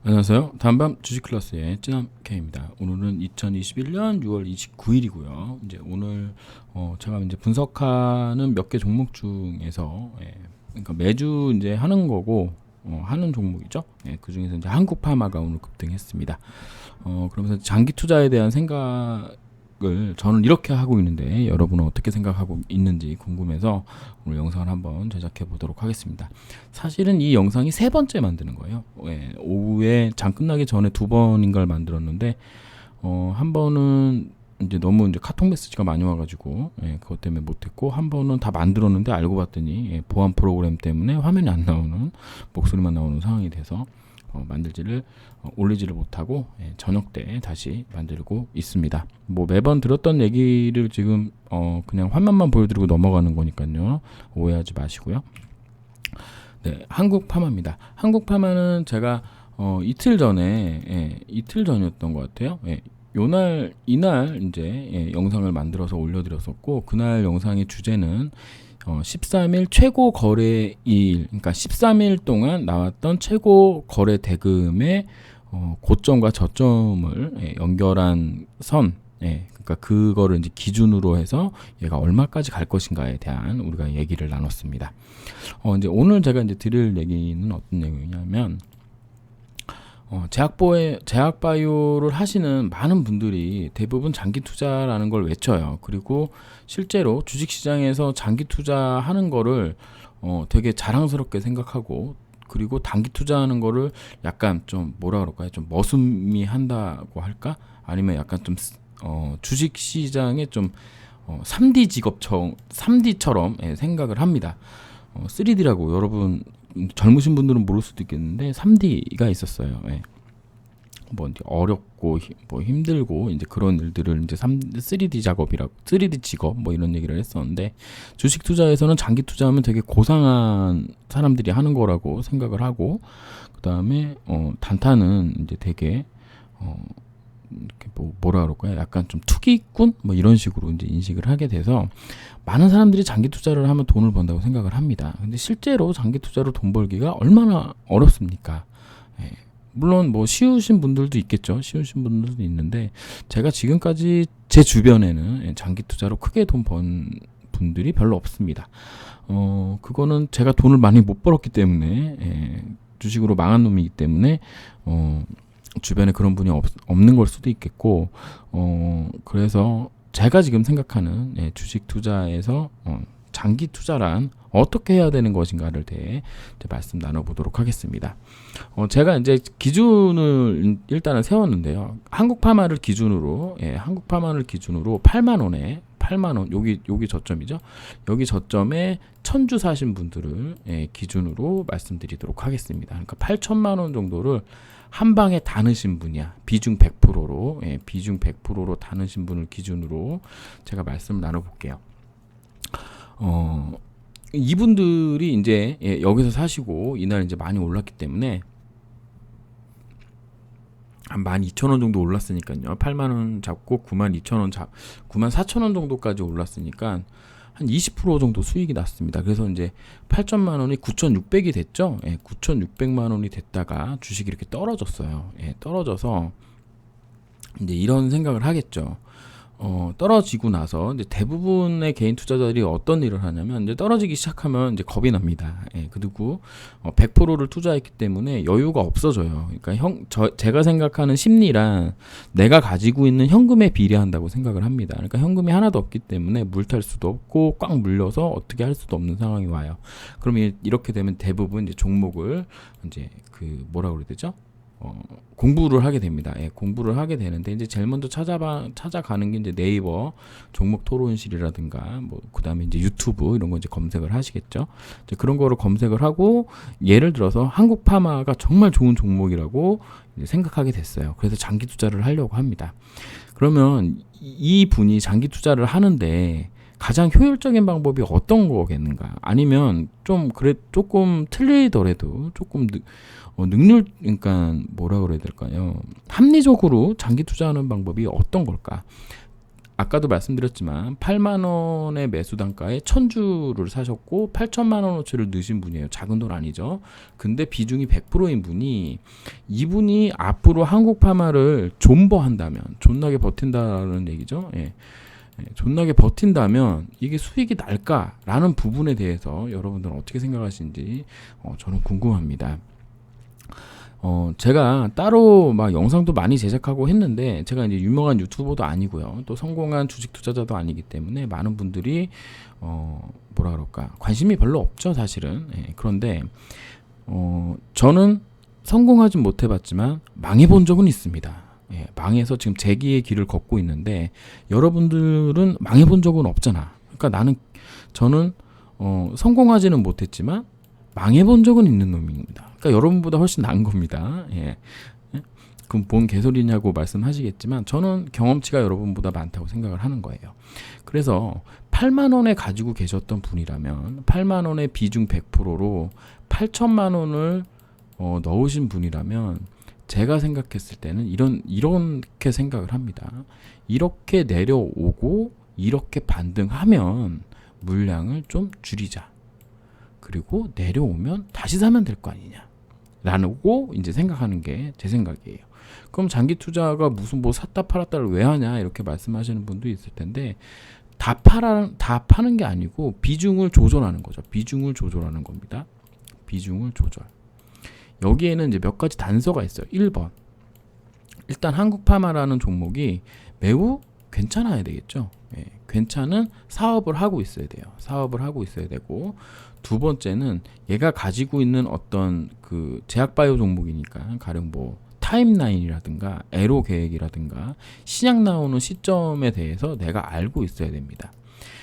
안녕하세요. 다음밤 주식 클래스의 찌남 K입니다. 오늘은 2021년 6월 29일이고요. 이제 오늘 제가 이제 분석하는 몇 개 종목 중에서 그러니까 매주 이제 하는 거고 하는 종목이죠. 그 중에서 이제 한국파마가 오늘 급등했습니다. 그러면서 장기 투자에 대한 생각을 저는 이렇게 하고 있는데 여러분은 어떻게 생각하고 있는지 궁금해서 오늘 영상을 한번 제작해 보도록 하겠습니다. 사실은 이 영상이 세 번째 만드는 거예요. 오후에 장 끝나기 전에 두 번인가를 만들었는데 한 번은 이제 너무 이제 카톡 메시지가 많이 와가지고 그것 때문에 못했고, 한 번은 다 만들었는데 알고 봤더니 보안 프로그램 때문에 화면이 안 나오는, 목소리만 나오는 상황이 돼서 올리지를 못하고 저녁 때 다시 만들고 있습니다. 뭐 매번 들었던 얘기를 지금 그냥 화면만 보여드리고 넘어가는 거니까요, 오해하지 마시고요. 네, 한국 파마입니다. 한국 파마는 제가 이틀 전이었던 것 같아요. 이날 이제 영상을 만들어서 올려드렸었고, 그날 영상의 주제는 13일 최고 거래일, 그러니까 13일 동안 나왔던 최고 거래 대금의 고점과 저점을 연결한 선, 그러니까 그거를 이제 기준으로 해서 얘가 얼마까지 갈 것인가에 대한 우리가 얘기를 나눴습니다. 이제 오늘 제가 이제 드릴 얘기는 어떤 내용이냐면, 제약바이오를 하시는 많은 분들이 대부분 장기 투자라는 걸 외쳐요. 그리고 실제로 주식시장에서 장기 투자하는 거를 되게 자랑스럽게 생각하고, 그리고 단기 투자하는 거를 약간 좀 뭐라 그럴까요? 좀 머슴이 한다고 할까? 아니면 약간 좀 주식시장의 좀 3D처럼 생각을 합니다. 3D라고 여러분 젊으신 분들은 모를 수도 있겠는데 3D가 있었어요. 뭐 이제 어렵고 뭐 힘들고 이제 그런 일들을 이제 3D 작업이라고, 3D 직업 뭐 이런 얘기를 했었는데, 주식 투자에서는 장기 투자하면 되게 고상한 사람들이 하는 거라고 생각을 하고, 그다음에 단타는 이제 되게 이렇게 뭐라 그럴까요? 약간 좀 투기꾼 뭐 이런 식으로 이제 인식을 하게 돼서 많은 사람들이 장기 투자를 하면 돈을 번다고 생각을 합니다. 근데 실제로 장기 투자로 돈 벌기가 얼마나 어렵습니까? 물론 뭐 쉬우신 분들도 있겠죠. 쉬우신 분들도 있는데, 제가 지금까지 제 주변에는 장기 투자로 크게 돈 번 분들이 별로 없습니다. 그거는 제가 돈을 많이 못 벌었기 때문에, 주식으로 망한 놈이기 때문에 주변에 그런 분이 없는 걸 수도 있겠고, 그래서 제가 지금 생각하는 주식 투자에서 장기 투자란 어떻게 해야 되는 것인가를 대해 말씀 나눠보도록 하겠습니다. 제가 이제 기준을 일단은 세웠는데요. 한국 파마를 기준으로 8만 원, 여기 저점이죠. 여기 저점에 1000주 사신 분들을 기준으로 말씀드리도록 하겠습니다. 그러니까 8천만 원 정도를 한 방에 다 넣으신 분이야. 비중 100%로 다 넣으신 분을 기준으로 제가 말씀을 나눠볼게요. 이분들이 이제 여기서 사시고 이날 이제 많이 올랐기 때문에 한 12,000원 정도 올랐으니까요. 8만원 잡고 92,000원 94,000원 정도까지 올랐으니까 한 20% 정도 수익이 났습니다. 그래서 이제 8천만 원이 9,600이 됐죠. 9,600만 원이 됐다가 주식이 이렇게 떨어졌어요. 떨어져서 이제 이런 생각을 하겠죠. 떨어지고 나서 이제 대부분의 개인 투자자들이 어떤 일을 하냐면, 이제 떨어지기 시작하면 이제 겁이 납니다. 그리고 100%를 투자했기 때문에 여유가 없어져요. 그러니까 제가 생각하는 심리란 내가 가지고 있는 현금에 비례한다고 생각을 합니다. 그러니까 현금이 하나도 없기 때문에 물탈 수도 없고 꽉 물려서 어떻게 할 수도 없는 상황이 와요. 그러면 이렇게 되면 대부분 이제 종목을 이제 뭐라 그래야 되죠? 공부를 하게 됩니다. 공부를 하게 되는데, 이제 제일 먼저 찾아가는 게 이제 네이버 종목 토론실이라든가 뭐 그다음에 이제 유튜브 이런 거 이제 검색을 하시겠죠. 이제 그런 거를 검색을 하고, 예를 들어서 한국 파마가 정말 좋은 종목이라고 이제 생각하게 됐어요. 그래서 장기 투자를 하려고 합니다. 그러면 이 분이 장기 투자를 하는데 가장 효율적인 방법이 어떤 거겠는가? 아니면 조금 틀리더라도 조금 그러니까 뭐라 그래야 될까요? 합리적으로 장기 투자하는 방법이 어떤 걸까? 아까도 말씀드렸지만 8만 원의 매수 단가에 1000주를 사셨고 8천만 원어치를 넣으신 분이에요. 작은 돈 아니죠. 근데 비중이 100%인 분이, 이분이 앞으로 한국 파마를 존버한다면, 존나게 버틴다는 얘기죠. 예. 존나게 버틴다면 이게 수익이 날까라는 부분에 대해서 여러분들은 어떻게 생각하시는지 저는 궁금합니다. 제가 따로 막 영상도 많이 제작하고 했는데, 제가 이제 유명한 유튜버도 아니고요, 또 성공한 주식 투자자도 아니기 때문에 많은 분들이 뭐라 그럴까, 관심이 별로 없죠, 사실은. 예, 그런데 저는 성공하진 못해봤지만 망해본 적은 있습니다. 예, 망해서 지금 재기의 길을 걷고 있는데, 여러분들은 망해본 적은 없잖아. 그러니까 저는 성공하지는 못했지만 망해본 적은 있는 놈입니다. 그러니까 여러분보다 훨씬 나은 겁니다. 예. 그럼 뭔 개소리냐고 말씀하시겠지만, 저는 경험치가 여러분보다 많다고 생각을 하는 거예요. 그래서 8만 원에 가지고 계셨던 분이라면, 8만 원의 비중 100%로 8천만 원을 넣으신 분이라면, 제가 생각했을 때는 이렇게 생각을 합니다. 이렇게 내려오고 이렇게 반등하면 물량을 좀 줄이자. 그리고 내려오면 다시 사면 될 거 아니냐 라고 이제 생각하는 게 제 생각이에요. 그럼 장기 투자가 무슨 뭐 샀다 팔았다를 왜 하냐 이렇게 말씀하시는 분도 있을 텐데, 다 파는 게 아니고 비중을 조절하는 거죠. 비중을 조절하는 겁니다. 비중을 조절. 여기에는 이제 몇 가지 단서가 있어요. 1번, 일단 한국파마라는 종목이 매우 괜찮아야 되겠죠. 예, 괜찮은 사업을 하고 있어야 돼요. 사업을 하고 있어야 되고, 두 번째는 얘가 가지고 있는 어떤 그 제약바이오 종목이니까, 가령 뭐 타임라인이라든가 에로 계획이라든가 신약 나오는 시점에 대해서 내가 알고 있어야 됩니다.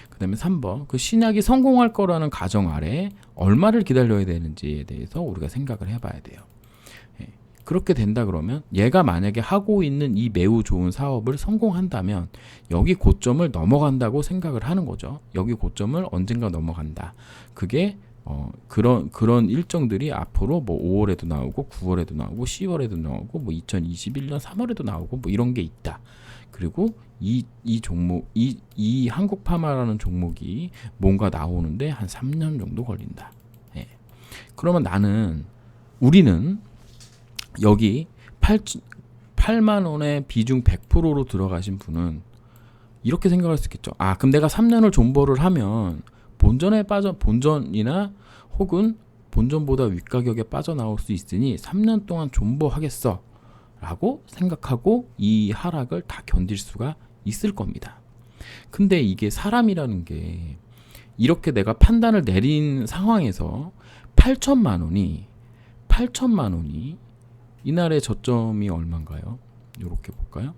그 다음에 3번, 그 신약이 성공할 거라는 가정 아래 얼마를 기다려야 되는지에 대해서 우리가 생각을 해봐야 돼요. 예. 그렇게 된다 그러면, 얘가 만약에 하고 있는 이 매우 좋은 사업을 성공한다면 여기 고점을 넘어간다고 생각을 하는 거죠. 여기 고점을 언젠가 넘어간다. 그게 그런 일정들이 앞으로 뭐 5월에도 나오고 9월에도 나오고 10월에도 나오고 뭐 2021년 3월에도 나오고 뭐 이런 게 있다. 그리고 이 종목, 이 한국파마라는 종목이 뭔가 나오는데 한 3년 정도 걸린다. 예. 그러면 우리는 여기 8만 원의 비중 100%로 들어가신 분은 이렇게 생각할 수 있겠죠. 그럼 내가 3년을 존버를 하면 본전이나 혹은 본전보다 윗가격에 빠져나올 수 있으니 3년 동안 존버하겠어 라고 생각하고 이 하락을 다 견딜 수가 있을 겁니다. 근데 이게 사람이라는 게, 이렇게 내가 판단을 내린 상황에서 8천만 원이 이날의 저점이 얼마인가요? 이렇게 볼까요?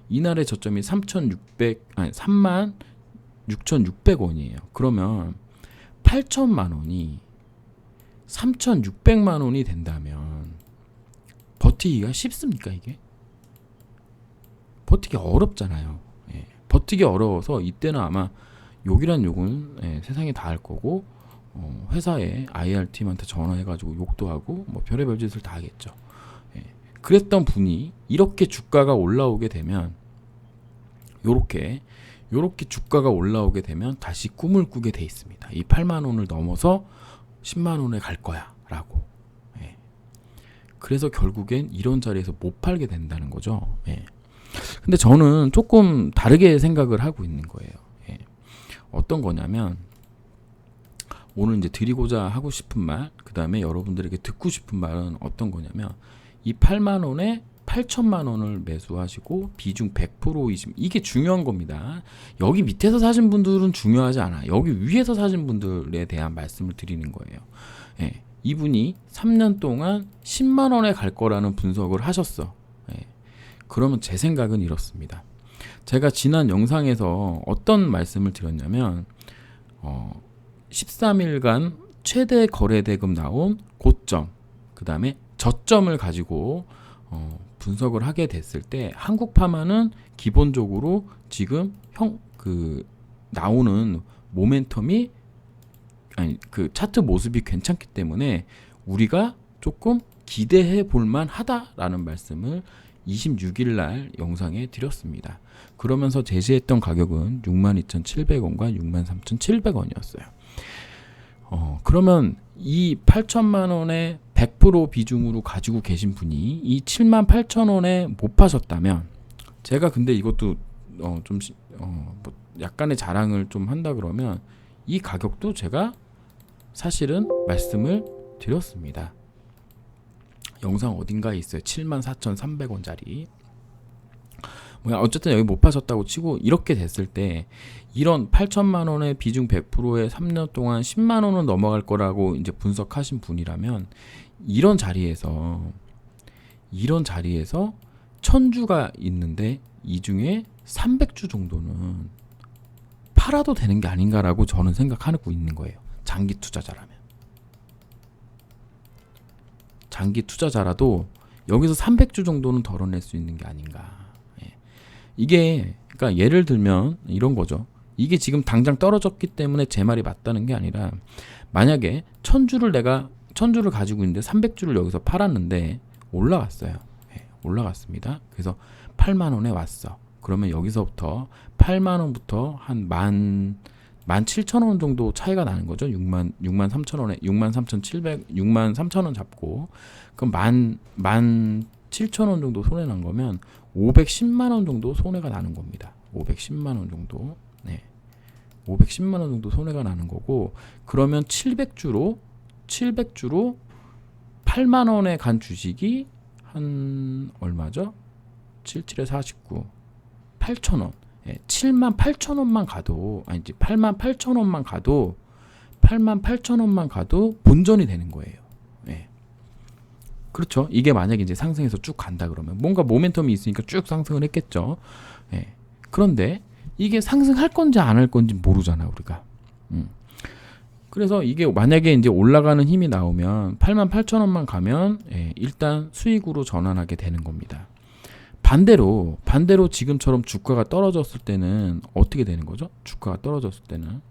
이날의 저점이 36,600원이에요. 그러면 8천만 원이 3,600만 원이 된다면 버티기가 쉽습니까? 이게? 버티기 어렵잖아요. 예. 버티기 어려워서 이때는 아마 욕이란 욕은 세상에 다 할 거고, 회사에 IR팀한테 전화해가지고 욕도 하고 뭐 별의별 짓을 다 하겠죠. 예. 그랬던 분이 이렇게 주가가 올라오게 되면, 요렇게 주가가 올라오게 되면 다시 꿈을 꾸게 돼 있습니다. 이 8만 원을 넘어서 10만 원에 갈 거야 라고. 예. 그래서 결국엔 이런 자리에서 못 팔게 된다는 거죠. 예. 근데 저는 조금 다르게 생각을 하고 있는 거예요. 예. 어떤 거냐면, 오늘 이제 드리고자 하고 싶은 말, 그 다음에 여러분들에게 듣고 싶은 말은 어떤 거냐면, 이 8만 원에 8천만 원을 매수하시고 비중 100%이심, 이게 중요한 겁니다. 여기 밑에서 사신 분들은 중요하지 않아. 여기 위에서 사신 분들에 대한 말씀을 드리는 거예요. 예. 이분이 3년 동안 10만 원에 갈 거라는 분석을 하셨어. 예. 그러면 제 생각은 이렇습니다. 제가 지난 영상에서 어떤 말씀을 드렸냐면, 13일간 최대 거래대금 나온 고점, 그 다음에 저점을 가지고 분석을 하게 됐을 때, 한국파마는 기본적으로 지금 나오는 모멘텀이, 그 차트 모습이 괜찮기 때문에 우리가 조금 기대해 볼 만하다라는 말씀을 26일 날 영상에 드렸습니다. 그러면서 제시했던 가격은 62,700원과 63,700원이었어요. 그러면 이 8천만 원의 100% 비중으로 가지고 계신 분이 이 78,000원에 못 파셨다면, 제가 근데 이것도 뭐 약간의 자랑을 좀 한다 그러면 이 가격도 제가 사실은 말씀을 드렸습니다. 영상 어딘가에 있어요. 74,300원짜리. 어쨌든 여기 못 파셨다고 치고, 이렇게 됐을 때 이런 8천만 원의 비중 100%에 3년 동안 10만 원은 넘어갈 거라고 이제 분석하신 분이라면, 이런 자리에서 1000주가 있는데 이 중에 300주 정도는 팔아도 되는 게 아닌가라고 저는 생각하고 있는 거예요. 장기 투자자라면. 장기 투자자라도 여기서 300주 정도는 덜어낼 수 있는 게 아닌가. 이게 그러니까 예를 들면 이런 거죠. 이게 지금 당장 떨어졌기 때문에 제 말이 맞다는 게 아니라, 만약에 1000주를 가지고 있는데 300주를 여기서 팔았는데 올라갔어요. 올라갔습니다. 그래서 8만 원에 왔어. 그러면 여기서부터 8만 원부터 한 17,000원 정도 차이가 나는 거죠. 63,000원에 63,700원 잡고, 그럼 17,000원 정도 손해 난 거면 510만 원 정도 손해가 나는 겁니다. 510만 원 정도. 510만 원 정도 손해가 나는 거고, 그러면 700주로 8만 원에 간 주식이 한 얼마죠? 77에 49. 8,000원. 78,000원만 가도, 아니지, 88,000원만 가도 88,000원만 가도 본전이 되는 거예요. 그렇죠. 이게 만약에 이제 상승해서 쭉 간다 그러면 뭔가 모멘텀이 있으니까 쭉 상승을 했겠죠. 그런데 이게 상승할 건지 안 할 건지 모르잖아, 우리가. 그래서 이게 만약에 이제 올라가는 힘이 나오면 88,000원만 가면 일단 수익으로 전환하게 되는 겁니다. 반대로 지금처럼 주가가 떨어졌을 때는 어떻게 되는 거죠? 주가가 떨어졌을 때는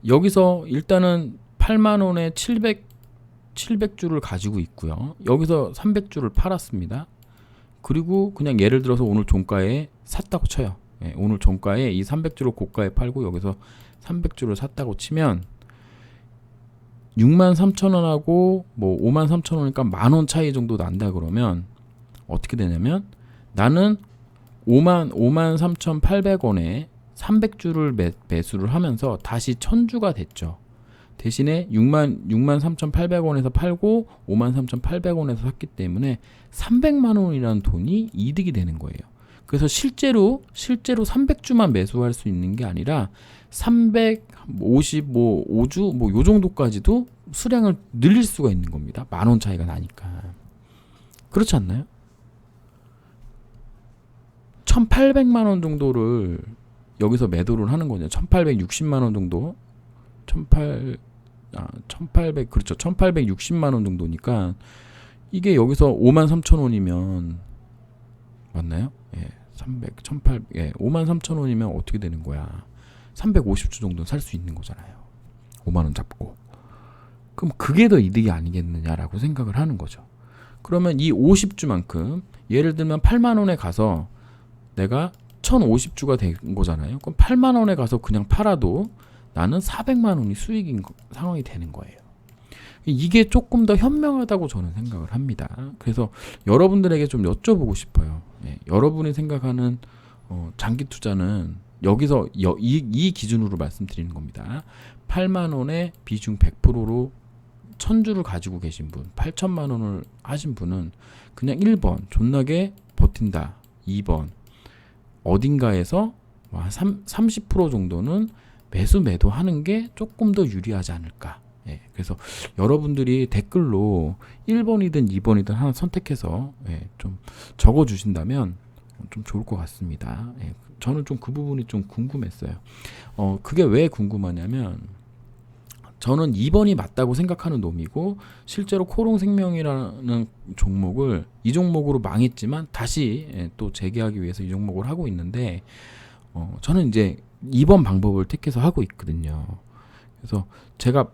여기서 일단은 8만 원에 700주를 가지고 있고요. 여기서 300주를 팔았습니다. 그리고 그냥 예를 들어서 오늘 종가에 샀다고 쳐요. 오늘 종가에 이 300주를 고가에 팔고 여기서 300주를 샀다고 치면 63,000원하고 뭐 53,000원이니까 만원 차이 정도 난다 그러면 어떻게 되냐면, 나는 53,800원에 300주를 매수를 하면서 다시 1000주가 됐죠. 대신에 63,800원에서 팔고 53,800원에서 샀기 때문에 300만 원이라는 돈이 이득이 되는 거예요. 그래서 실제로 300주만 매수할 수 있는 게 아니라 355주 뭐 요 정도까지도 수량을 늘릴 수가 있는 겁니다. 만원 차이가 나니까. 그렇지 않나요? 1,800만 원 정도를 여기서 매도를 하는 거죠. 1,860만 원 정도. 1,860만 원 정도니까 이게 여기서 53,000원이면 맞나요? 53,000원이면 어떻게 되는 거야? 350주 정도는 살 수 있는 거잖아요. 5만 원 잡고. 그럼 그게 더 이득이 아니겠느냐라고 생각을 하는 거죠. 그러면 이 50주만큼 예를 들면 8만 원에 가서 내가 1,050주가 된 거잖아요. 그럼 8만 원에 가서 그냥 팔아도 나는 400만 원이 수익인 상황이 되는 거예요. 이게 조금 더 현명하다고 저는 생각을 합니다. 그래서 여러분들에게 좀 여쭤보고 싶어요. 여러분이 생각하는 장기 투자는 여기서 이 기준으로 말씀드리는 겁니다. 8만 원의 비중 100%로 1000주를 가지고 계신 분, 8천만 원을 하신 분은 그냥 1번 존나게 버틴다. 2번 어딘가에서 30% 정도는 매도하는 게 조금 더 유리하지 않을까. 그래서 여러분들이 댓글로 1번이든 2번이든 하나 선택해서 좀 적어주신다면 좀 좋을 것 같습니다. 저는 좀 그 부분이 좀 궁금했어요. 그게 왜 궁금하냐면, 저는 2번이 맞다고 생각하는 놈이고, 실제로 코롱생명이라는 종목을 이 종목으로 망했지만 다시 또 재개하기 위해서 이 종목을 하고 있는데, 저는 이제 2번 방법을 택해서 하고 있거든요. 그래서 제가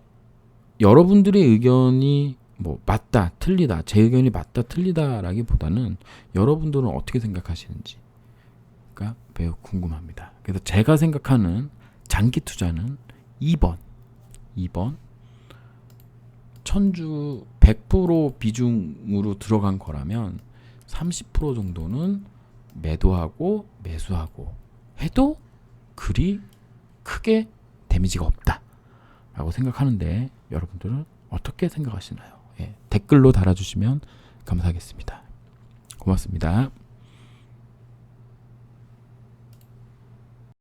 여러분들의 의견이 뭐 맞다 틀리다 제 의견이 맞다 틀리다라기보다는 여러분들은 어떻게 생각하시는지가 매우 궁금합니다. 그래서 제가 생각하는 장기 투자는 2번 천주 100% 비중으로 들어간 거라면 30% 정도는 매도하고 매수하고 해도 그리 크게 데미지가 없다 라고 생각하는데 여러분들은 어떻게 생각하시나요? 예, 댓글로 달아주시면 감사하겠습니다. 고맙습니다.